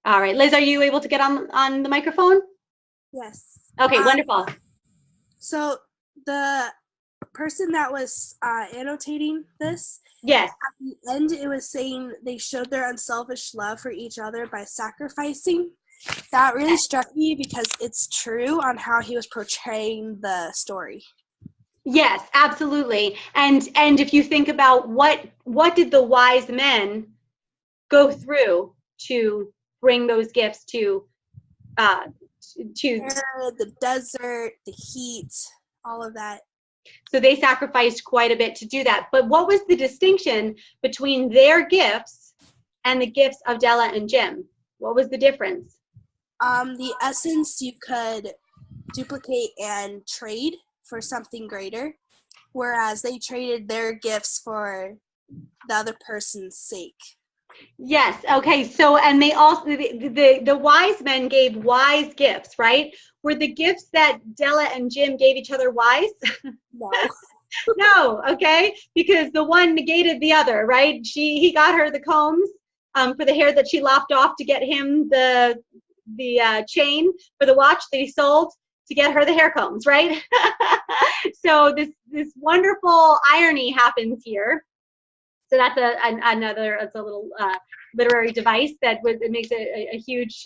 All right, Liz, are you able to get on the microphone? Yes. Okay, wonderful. So the person that was annotating this, Yes. at the end it was saying they showed their unselfish love for each other by sacrificing. That really struck me because it's true on how he was portraying the story. Yes, absolutely. And if you think about what did the wise men go through to bring those gifts to the desert, the heat, all of that. So they sacrificed quite a bit to do that. But what was the distinction between their gifts and the gifts of Della and Jim? What was the difference? The essence you could duplicate and trade for something greater, whereas they traded their gifts for the other person's sake. Yes. Okay. So, and they also, the wise men gave wise gifts, right? Were the gifts that Della and Jim gave each other wise? No. No. Okay. Because the one negated the other, right? He got her the combs for the hair that she lopped off to get him the chain for the watch that he sold to get her the hair combs, right? So this wonderful irony happens here. So that's another, it's a little literary device that it makes a huge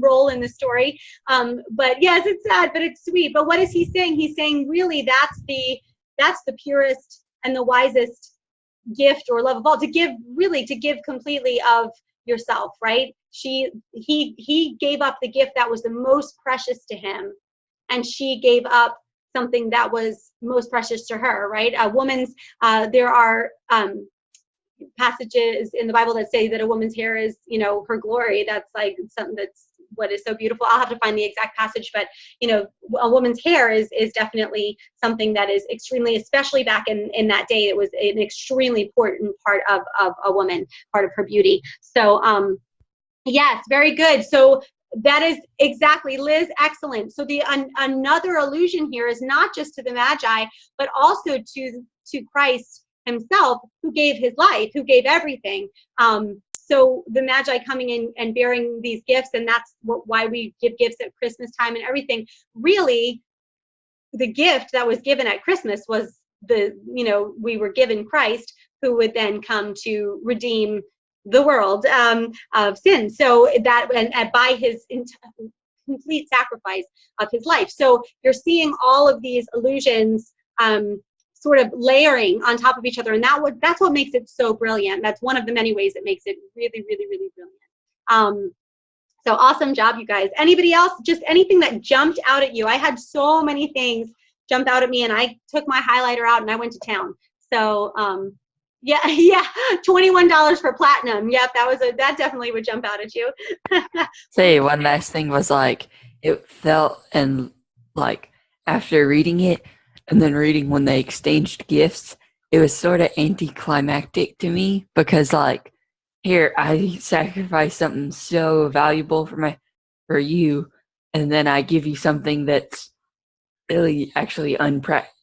role in the story. But yes, it's sad, but it's sweet. But what is he saying? He's saying really that's the purest and the wisest gift or love of all, to give completely of yourself, right? He gave up the gift that was the most precious to him, and she gave up something that was most precious to her, right? A woman's, there are passages in the Bible that say that a woman's hair is, her glory. That's like something that's what is so beautiful. I'll have to find the exact passage, but a woman's hair is definitely something that is extremely, especially back in that day, it was an extremely important part of a woman, part of her beauty. So yes, very good. So that is exactly, Liz, excellent. So another allusion here is not just to the Magi, but also to Christ himself, who gave his life, who gave everything. So the Magi coming in and bearing these gifts, and that's why we give gifts at Christmas time and everything. Really, the gift that was given at Christmas was we were given Christ, who would then come to redeem the world of sin. So that, and by his complete sacrifice of his life. So you're seeing all of these allusions sort of layering on top of each other, and that's what makes it so brilliant. That's one of the many ways that makes it really, really, really brilliant. So awesome job, you guys. Anybody else? Just anything that jumped out at you? I had so many things jump out at me, and I took my highlighter out and I went to town. So yeah, $21 for platinum. Yep, that definitely would jump out at you. Say one last thing was like, it felt, and like after reading it and then reading when they exchanged gifts, it was sort of anticlimactic to me, because like, here I sacrificed something so valuable for you, and then I give you something that's really actually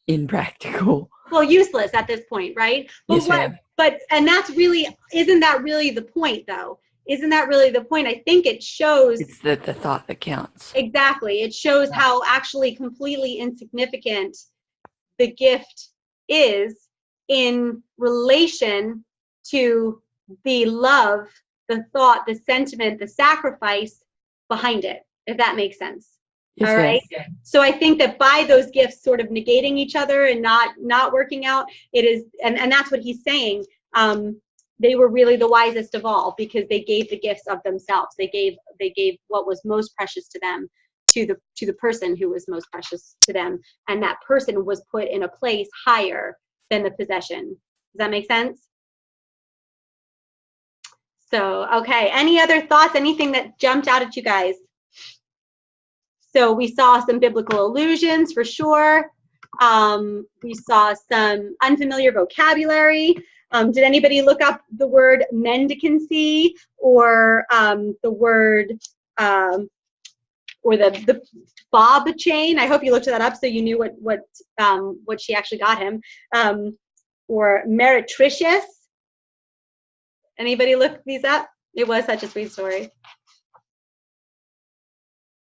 impractical. Well, useless at this point, right? But Yes, and isn't that really the point, though? Isn't that really the point? I think it shows. It's the thought that counts. Exactly. It shows how actually completely insignificant the gift is in relation to the love, the thought, the sentiment, the sacrifice behind it, if that makes sense. Yes, all right. yes. So I think that by those gifts sort of negating each other and not working out, it is, and that's what he's saying. They were really the wisest of all, because they gave the gifts of themselves. They gave what was most precious to them to the person who was most precious to them, and that person was put in a place higher than the possession. Does that make sense? So, okay, any other thoughts, anything that jumped out at you guys? So we saw some biblical allusions for sure. We saw some unfamiliar vocabulary. Did anybody look up the word mendicancy or the word or the bob chain? I hope you looked that up so you knew what she actually got him. Or meretricious. Anybody look these up? It was such a sweet story.